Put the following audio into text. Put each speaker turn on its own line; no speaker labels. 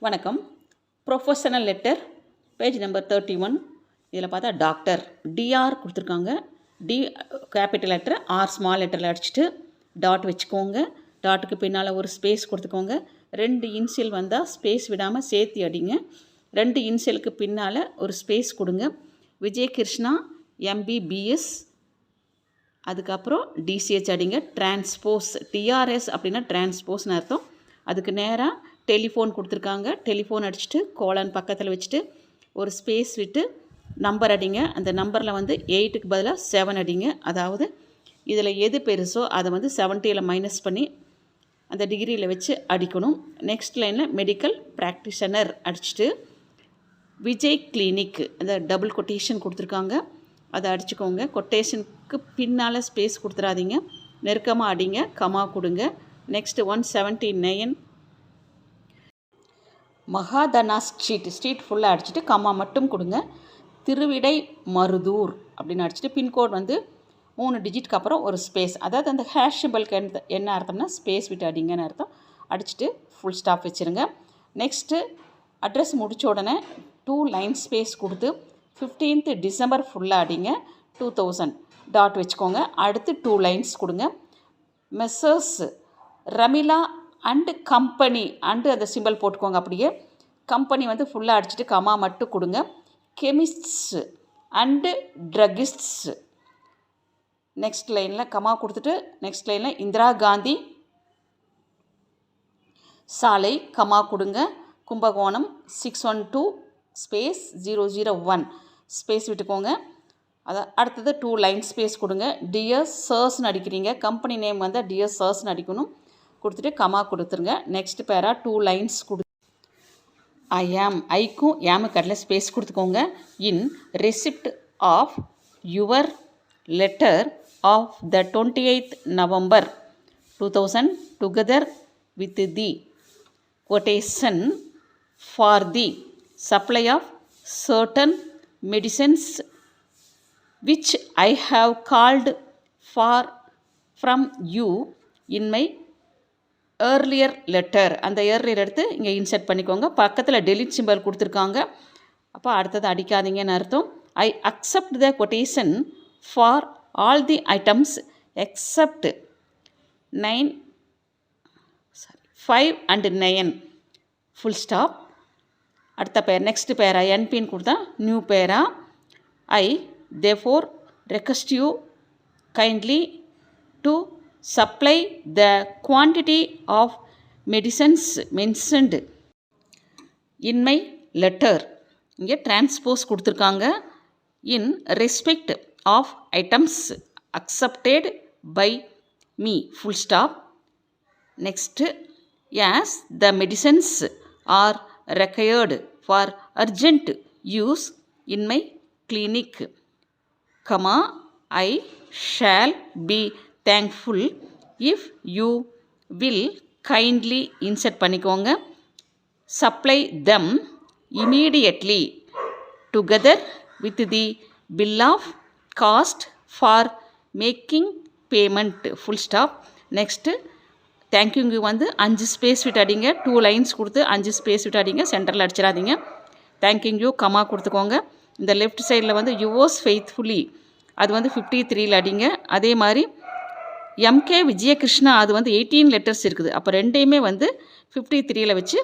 வணக்கம். Professional letter page number 31. இதில் பார்த்தா டாக்டர் டிஆர் கொடுத்துருக்காங்க. D capital letter, R small லெட்டரில் அடிச்சுட்டு டாட் வச்சுக்கோங்க. டாட்டுக்கு பின்னால் ஒரு ஸ்பேஸ் கொடுத்துக்கோங்க. 2 இன்சியல் வந்தால் ஸ்பேஸ் விடாமல் சேர்த்து அடிங்க. 2 இன்சியலுக்கு பின்னால் ஒரு ஸ்பேஸ் கொடுங்க. விஜய் கிருஷ்ணா MBBS, அதுக்கப்புறம் டிசிஹெச் அடிங்க. டிரான்ஸ்போஸ், டிஆர்எஸ் அப்படின்னா டிரான்ஸ்போஸ்னு அர்த்தம். அதுக்கு நேராக டெலிஃபோன் கொடுத்துருக்காங்க. டெலிஃபோன் அடிச்சுட்டு கோலன் பக்கத்தில் வச்சுட்டு ஒரு ஸ்பேஸ் விட்டு நம்பர் அடிங்க. அந்த நம்பரில் 8க்கு பதிலாக 7 அடிங்க. அதாவது இதில் எது பெருசோ அதை 70ல் மைனஸ் பண்ணி அந்த டிகிரியில் வச்சு அடிக்கணும். நெக்ஸ்ட் லைனில் மெடிக்கல் ப்ராக்டிஷனர் அடிச்சுட்டு விஜய் கிளினிக், அந்த டபுள் கொட்டேஷன் கொடுத்துருக்காங்க, அதை அடிச்சுக்கோங்க. கொட்டேஷனுக்கு பின்னால் ஸ்பேஸ் கொடுத்துடாதீங்க, நெருக்கமாக அடிங்க, கமா கொடுங்க. நெக்ஸ்ட்டு 179 மகாதனா ஸ்ட்ரீட் ஃபுல்லாக அடிச்சுட்டு கம்மா மட்டும் கொடுங்க. திருவிடை மருதூர் அப்படின்னு அடிச்சுட்டு பின்கோட் 3 டிஜிட்க்கு அப்புறம் ஒரு ஸ்பேஸ், அதாவது அந்த ஹேஷ் சிம்பிளுக்கு என்ன அர்த்தம்னா ஸ்பேஸ் விட்டு அடிங்கன்னு அர்த்தம். அடிச்சுட்டு ஃபுல் ஸ்டாப் வச்சுருங்க. நெக்ஸ்ட்டு அட்ரஸ் முடித்த உடனே 2 லைன் ஸ்பேஸ் கொடுத்து 15th டிசம்பர் ஃபுல்லாக அடிங்க. 2000 டாட் வச்சுக்கோங்க. அடுத்து 2 லைன்ஸ் கொடுங்க. Messrs Ramila and company and அந்த சிம்பிள் போட்டுக்கோங்க. அப்படியே கம்பெனி ஃபுல்லாக அடிச்சுட்டு கமா மட்டும் கொடுங்க. கெமிஸ்ட்ஸ் அண்டு ட்ரகிஸ்ட்ஸ், நெக்ஸ்ட் லைனில் கமா கொடுத்துட்டு நெக்ஸ்ட் லைனில் இந்திரா காந்தி சாலை கமா கொடுங்க. கும்பகோணம் 612 ஸ்பேஸ் 001 ஸ்பேஸ் விட்டுக்கோங்க. அதை அடுத்தது 2 லைன் ஸ்பேஸ் கொடுங்க. டியர் சர்ஸ்னு அடிக்கிறீங்க, கம்பெனி நேம் டியர் சர்ஸ்னு அடிக்கணும். கொடுத்துட்டு கமா கொடுத்துருங்க. நெக்ஸ்ட் பேரா 2 லைன்ஸ் கொடு. ஐ ஆம், ஐக்கும் ஏமுக்கு கடல ஸ்பேஸ் கொடுத்துக்கோங்க. In receipt of your letter of the 28th November 2000 together with the quotation for the supply of certain medicines which I have called for from you in my earlier letter. அந்த earlier எடுத்து இங்கே insert பண்ணிக்கோங்க. பக்கத்தில் delete simple கொடுத்துருக்காங்க. அப்போ அடுத்தது அடிக்காதீங்கன்னு அர்த்தம். I accept the quotation for all the items except 5 and 9 full stop. அடுத்த பேர் நெக்ஸ்ட் பேரா என்பின்னு கொடுத்தா new para. I therefore request you kindly to supply the quantity of medicines mentioned in my letter. இங்கே transpose கொடுத்துருக்காங்க. in respect of items accepted by me full stop. next, as the medicines are required for urgent use in my clinic, comma, I shall be thankful if you will kindly insert பண்ணிக்கோங்க. supply them immediately together with the bill of cost for making payment full stop. next, தேங்க்யூங்க 5 space விட்டு அடிங்க. 2 lines கொடுத்து 5 space விட்டு அடிங்க, சென்டரில் அடிச்சிடாதீங்க. Thank you comma கொடுத்துக்கோங்க. இந்த லெஃப்ட் சைடில் யுவர்ஸ் ஃபெய்த்ஃபுல்லி அது 53ல் அடிங்க. அதே மாதிரி எம்கே விஜயகிருஷ்ணா அது 18 லெட்டர்ஸ் இருக்குது. அப்போ ரெண்டையுமே 53ல் வச்சு